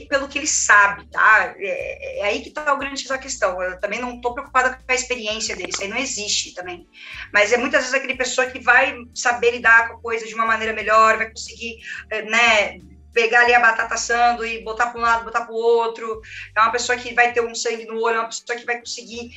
pelo que ele sabe, tá? É aí que tá o grande da questão. Eu também não tô preocupada com a experiência dele, isso aí não existe também. Mas é muitas vezes aquele pessoa que vai saber lidar com a coisa de uma maneira melhor, vai conseguir, pegar ali a batata assando e botar para um lado, botar para o outro, é uma pessoa que vai ter um sangue no olho, é uma pessoa que vai conseguir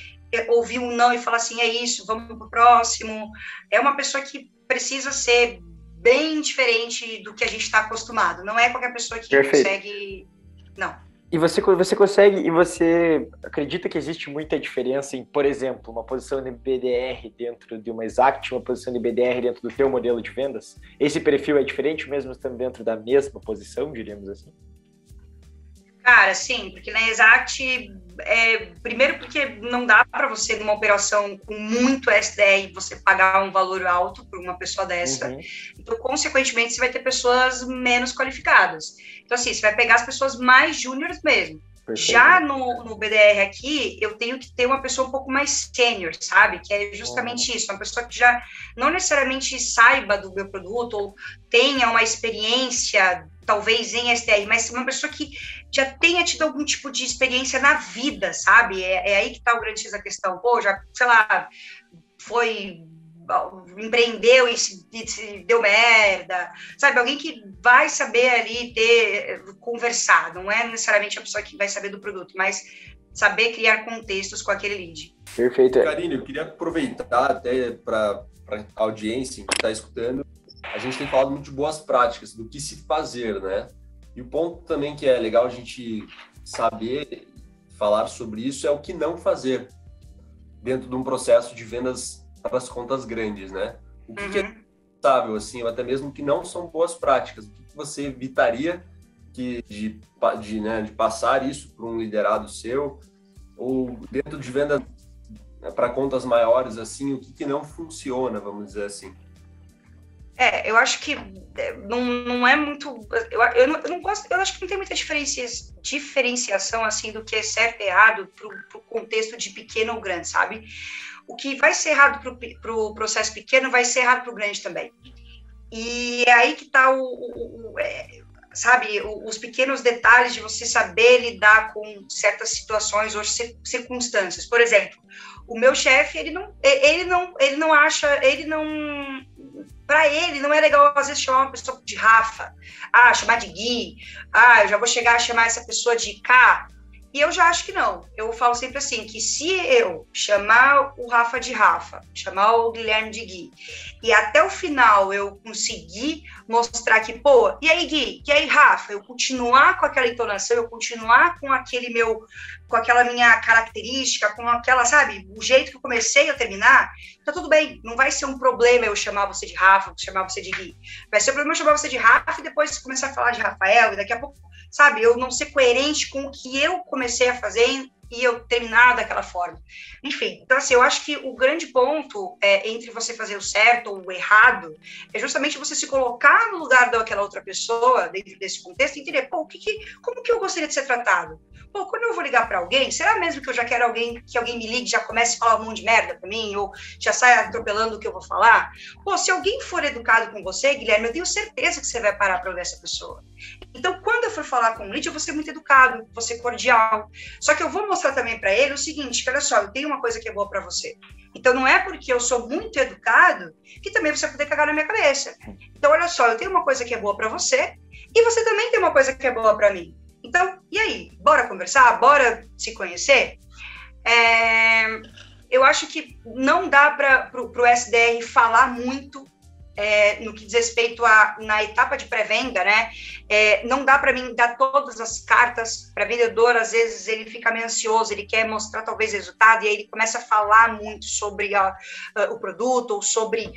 ouvir um não e falar assim, é isso, vamos para o próximo. É uma pessoa que precisa ser bem diferente do que a gente está acostumado. Não é qualquer pessoa que consegue... Não. E você consegue, e você acredita que existe muita diferença em, por exemplo, uma posição de BDR dentro de uma Exact, uma posição de BDR dentro do teu modelo de vendas? Esse perfil é diferente mesmo estando dentro da mesma posição, diríamos assim? Cara, sim, porque na Exact, primeiro porque não dá para você, numa operação com muito SDR, você pagar um valor alto por uma pessoa dessa. Uhum. Então, consequentemente, você vai ter pessoas menos qualificadas. Então, assim, você vai pegar as pessoas mais júniores mesmo. Perfeito. Já no BDR aqui, eu tenho que ter uma pessoa um pouco mais sênior, sabe? Que é justamente isso, uma pessoa que já não necessariamente saiba do meu produto ou tenha uma experiência, talvez em SDR, mas uma pessoa que já tenha tido algum tipo de experiência na vida, sabe? É aí que está o grande X da questão. Pô, já, sei lá, empreendeu e se deu merda, sabe? Alguém que vai saber ali conversar, não é necessariamente a pessoa que vai saber do produto, mas saber criar contextos com aquele lead. Perfeito. Karine, eu queria aproveitar até para a audiência que está escutando, a gente tem falado muito de boas práticas, do que se fazer, né? E o ponto também que é legal a gente saber falar sobre isso é o que não fazer dentro de um processo de vendas para as contas grandes, né? O que é aceitável, assim, ou até mesmo que não são boas práticas? O que você evitaria de passar isso para um liderado seu? Ou dentro de vendas para contas maiores, assim, o que não funciona, vamos dizer assim? Eu acho que não é muito... Eu não gosto, eu acho que não tem muita diferenciação, assim, do que é certo e errado para o contexto de pequeno ou grande, sabe? O que vai ser errado para o processo pequeno vai ser errado para o grande também. E é aí que está sabe, os pequenos detalhes de você saber lidar com certas situações ou circunstâncias. Por exemplo, o meu chefe, para ele não é legal às vezes chamar uma pessoa de Rafa, chamar de Gui, eu já vou chegar a chamar essa pessoa de K. E eu já acho que não. Eu falo sempre assim, que se eu chamar o Rafa de Rafa, chamar o Guilherme de Gui, e até o final eu conseguir mostrar que, pô, e aí Gui, e aí Rafa, eu continuar com aquela entonação, eu continuar com com aquela minha característica, com aquela, sabe, o jeito que eu comecei a terminar, tá tudo bem, não vai ser um problema eu chamar você de Rafa, chamar você de Gui. Vai ser um problema eu chamar você de Rafa e depois começar a falar de Rafael, e daqui a pouco, sabe, eu não ser coerente com o que eu comecei a fazer e eu terminar daquela forma. Enfim, então assim, eu acho que o grande ponto entre você fazer o certo ou o errado é justamente você se colocar no lugar daquela outra pessoa, dentro desse contexto, e entender, pô, como que eu gostaria de ser tratado? Pô, quando eu vou ligar para alguém, será mesmo que eu já quero que alguém me ligue e já comece a falar um monte de merda para mim, ou já saia atropelando o que eu vou falar? Pô, se alguém for educado com você, Guilherme, eu tenho certeza que você vai parar para ouvir essa pessoa. Então, quando eu for falar com o lead, eu vou ser muito educado, vou ser cordial. Só que eu vou mostrar também para ele o seguinte, que olha só, eu tenho uma coisa que é boa para você. Então, não é porque eu sou muito educado que também você vai poder cagar na minha cabeça. Então, olha só, eu tenho uma coisa que é boa para você e você também tem uma coisa que é boa para mim. Então, e aí? Bora conversar? Bora se conhecer? Eu acho que não dá para o SDR falar muito no que diz respeito na etapa de pré-venda, né? Não dá para mim dar todas as cartas para vendedor, às vezes ele fica meio ansioso, ele quer mostrar talvez resultado, e aí ele começa a falar muito sobre o produto, ou sobre,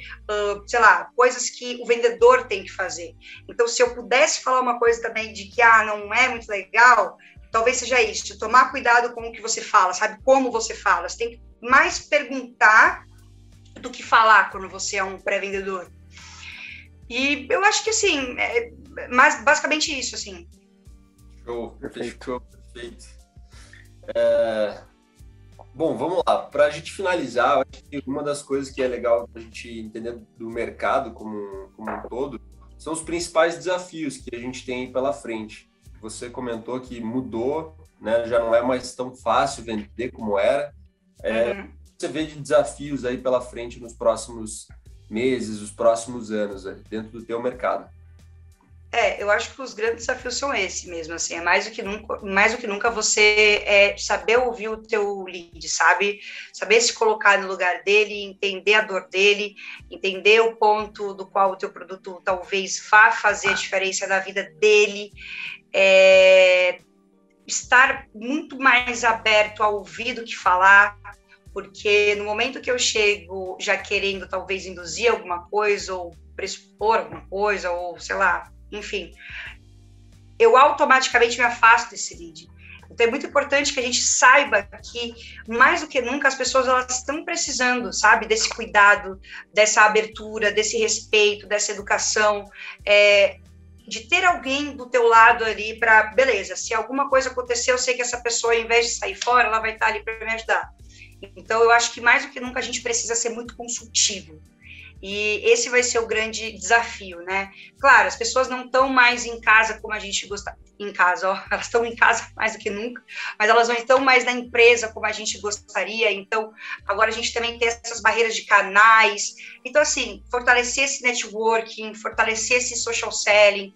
sei lá, coisas que o vendedor tem que fazer. Então, se eu pudesse falar uma coisa também de que, não é muito legal, talvez seja isso, tomar cuidado com o que você fala, sabe? Como você fala, você tem que mais perguntar do que falar quando você é um pré-vendedor. E eu acho que, assim, mas basicamente isso, assim. Show, perfeito. Bom, vamos lá. Para a gente finalizar, acho que uma das coisas que é legal a gente entender do mercado como um todo são os principais desafios que a gente tem pela frente. Você comentou que mudou, né? Já não é mais tão fácil vender como era. Você vê de desafios aí pela frente nos próximos meses, os próximos anos, dentro do teu mercado? Eu acho que os grandes desafios são esses mesmo, assim, é mais do que nunca você saber ouvir o teu lead, sabe? Saber se colocar no lugar dele, entender a dor dele, entender o ponto do qual o teu produto talvez vá fazer a diferença na vida dele, estar muito mais aberto a ouvir do que falar, porque no momento que eu chego já querendo talvez induzir alguma coisa, ou pressupor alguma coisa, ou sei lá, enfim, eu automaticamente me afasto desse lead. Então é muito importante que a gente saiba que, mais do que nunca, as pessoas elas estão precisando, sabe, desse cuidado, dessa abertura, desse respeito, dessa educação, de ter alguém do teu lado ali para, beleza, se alguma coisa acontecer, eu sei que essa pessoa, ao invés de sair fora, ela vai estar ali para me ajudar. Então eu acho que mais do que nunca a gente precisa ser muito consultivo. E esse vai ser o grande desafio, né? Claro, as pessoas não estão mais em casa como a gente gosta. Em casa, ó, elas estão em casa mais do que nunca, mas elas não estão mais na empresa como a gente gostaria. Então, agora a gente também tem essas barreiras de canais. Então, assim, fortalecer esse networking, fortalecer esse social selling,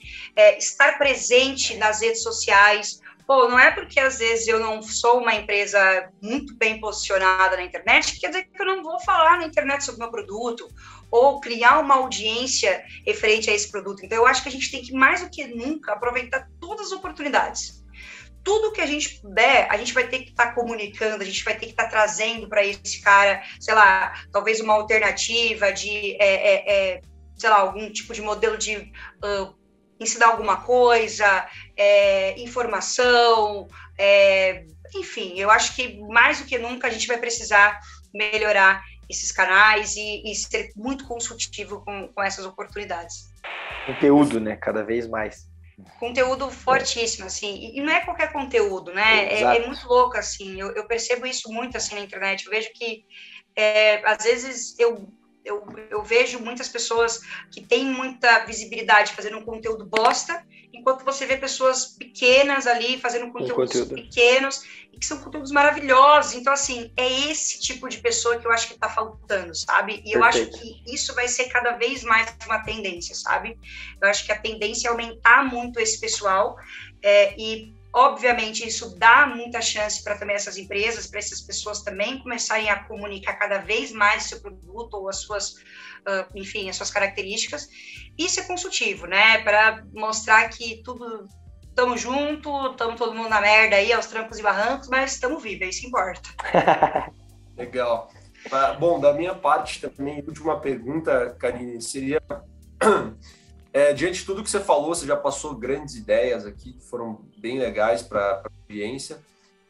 estar presente nas redes sociais. Pô, não é porque às vezes eu não sou uma empresa muito bem posicionada na internet, que quer dizer que eu não vou falar na internet sobre o meu produto, ou criar uma audiência referente a esse produto. Então, eu acho que a gente tem que, mais do que nunca, aproveitar todas as oportunidades. Tudo que a gente puder, a gente vai ter que estar comunicando, a gente vai ter que estar trazendo para esse cara, sei lá, talvez uma alternativa de, sei lá, algum tipo de modelo de ensinar alguma coisa, informação, enfim, eu acho que mais do que nunca a gente vai precisar melhorar esses canais e ser muito consultivo com essas oportunidades. Conteúdo, né? Cada vez mais. Conteúdo fortíssimo, assim, e não é qualquer conteúdo, né? É muito louco, assim, eu percebo isso muito, assim, na internet. Eu vejo que, às vezes, eu vejo muitas pessoas que têm muita visibilidade fazendo um conteúdo bosta, enquanto você vê pessoas pequenas ali fazendo conteúdos pequenos e que são conteúdos maravilhosos. Então, assim, é esse tipo de pessoa que eu acho que está faltando, sabe? E eu acho que isso vai ser cada vez mais uma tendência, sabe? Eu acho que a tendência é aumentar muito esse pessoal e obviamente, isso dá muita chance para também essas empresas, para essas pessoas também começarem a comunicar cada vez mais o seu produto ou as suas, enfim, as suas características. E ser consultivo, né? Para mostrar que tudo, estamos juntos, estamos todo mundo na merda aí, aos trancos e barrancos, mas estamos vivos, é isso que importa. Legal. Bom, da minha parte também, última pergunta, Karine, seria... diante de tudo que você falou, você já passou grandes ideias aqui, que foram bem legais para a audiência,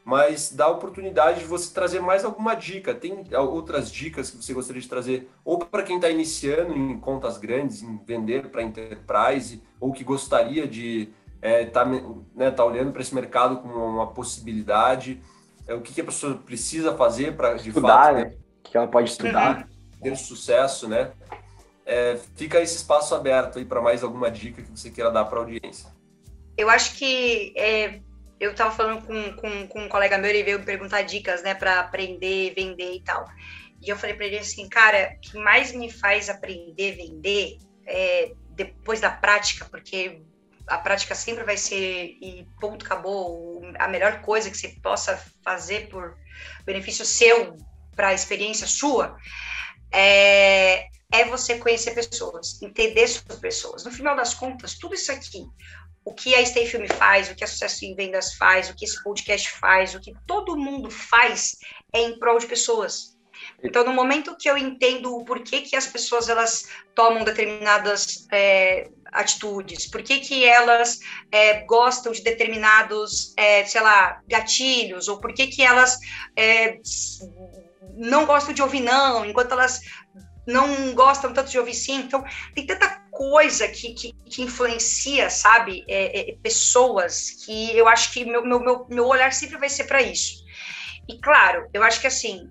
mas dá a oportunidade de você trazer mais alguma dica. Tem outras dicas que você gostaria de trazer, ou para quem está iniciando em contas grandes, em vender para enterprise, ou que gostaria de tá olhando para esse mercado como uma possibilidade, o que a pessoa precisa fazer para, de estudar, fato, né? O que ela pode estudar. Ter sucesso, né? Fica esse espaço aberto aí para mais alguma dica que você queira dar para a audiência. Eu acho que eu estava falando com um colega meu, ele veio me perguntar dicas, né, para aprender, vender e tal. E eu falei para ele assim, cara, o que mais me faz aprender, vender, depois da prática, porque a prática sempre vai ser, e ponto, acabou, a melhor coisa que você possa fazer por benefício seu, para a experiência sua, é você conhecer pessoas, entender sobre pessoas. No final das contas, tudo isso aqui, o que a Stay Film faz, o que a Sucesso em Vendas faz, o que esse podcast faz, o que todo mundo faz é em prol de pessoas. Então, no momento que eu entendo o porquê que as pessoas elas tomam determinadas atitudes, por que elas gostam de determinados, sei lá, gatilhos, ou por que elas não gostam de ouvir não, enquanto elas não gostam tanto de ouvir sim. Então, tem tanta coisa que influencia, sabe, pessoas, que eu acho que meu olhar sempre vai ser para isso. E, claro, eu acho que, assim,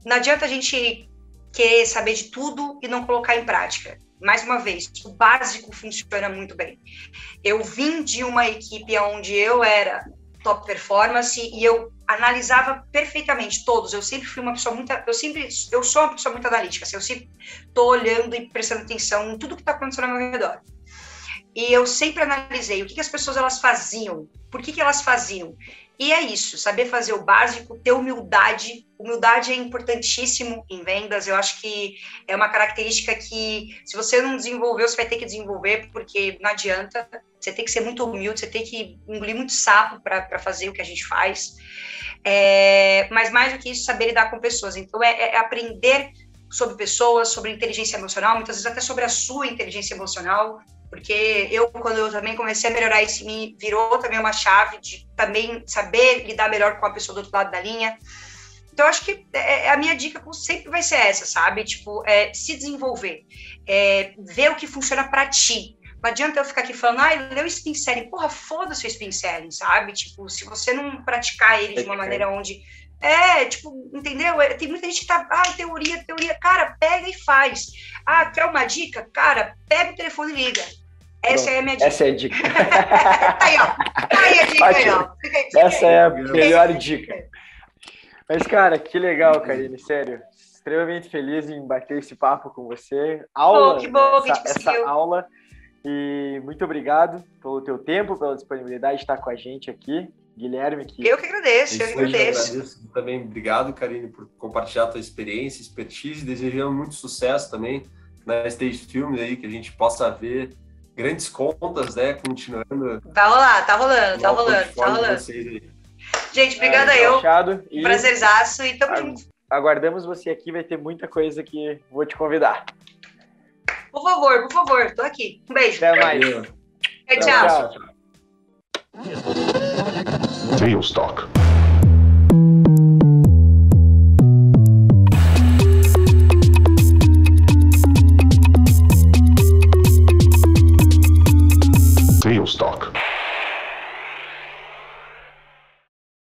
não adianta a gente querer saber de tudo e não colocar em prática. Mais uma vez, o básico funciona muito bem. Eu vim de uma equipe onde eu era top performance e eu analisava perfeitamente todos. Eu sempre fui uma pessoa muito... Eu sou uma pessoa muito analítica. Assim, eu sempre estou olhando e prestando atenção em tudo que está acontecendo ao meu redor. E eu sempre analisei o que as pessoas elas faziam, por que elas faziam. E é isso, saber fazer o básico, ter humildade. Humildade é importantíssimo em vendas. Eu acho que é uma característica que, se você não desenvolveu, você vai ter que desenvolver, porque não adianta. Você tem que ser muito humilde, você tem que engolir muito sapo para fazer o que a gente faz. Mas mais do que isso, saber lidar com pessoas. Então, é aprender sobre pessoas, sobre inteligência emocional, muitas vezes até sobre a sua inteligência emocional, porque quando eu também comecei a melhorar isso em mim, virou também uma chave de também saber lidar melhor com a pessoa do outro lado da linha. Então, eu acho que a minha dica sempre vai ser essa, sabe? Tipo, se desenvolver, ver o que funciona para ti. Não adianta eu ficar aqui falando, lê o spin selling. Porra, foda-se o spin selling, sabe? Tipo, se você não praticar ele de uma maneira onde... tipo, entendeu? Tem muita gente que tá, teoria. Cara, pega e faz. Quer uma dica? Cara, pega o telefone e liga. Essa é a minha dica. Essa é a dica. Tá aí, ó. Tá aí a dica aí, ó. Essa é a melhor dica. Mas, cara, que legal, Karine, sério. Extremamente feliz em bater esse papo com você. Aula, que bom, né? essa aula. E muito obrigado pelo teu tempo, pela disponibilidade de estar com a gente aqui. Guilherme, eu que agradeço, eu agradeço. Também, obrigado, Karine, por compartilhar a tua experiência, expertise, desejando muito sucesso também na Stage Filmes aí, que a gente possa ver grandes contas, né, continuando. Tá rolando. Gente, obrigada Prazerzaço e tamo junto. Aguardamos você aqui, vai ter muita coisa que vou te convidar. Por favor, tô aqui. Um beijo. Até mais. Tchau. Sales Talk.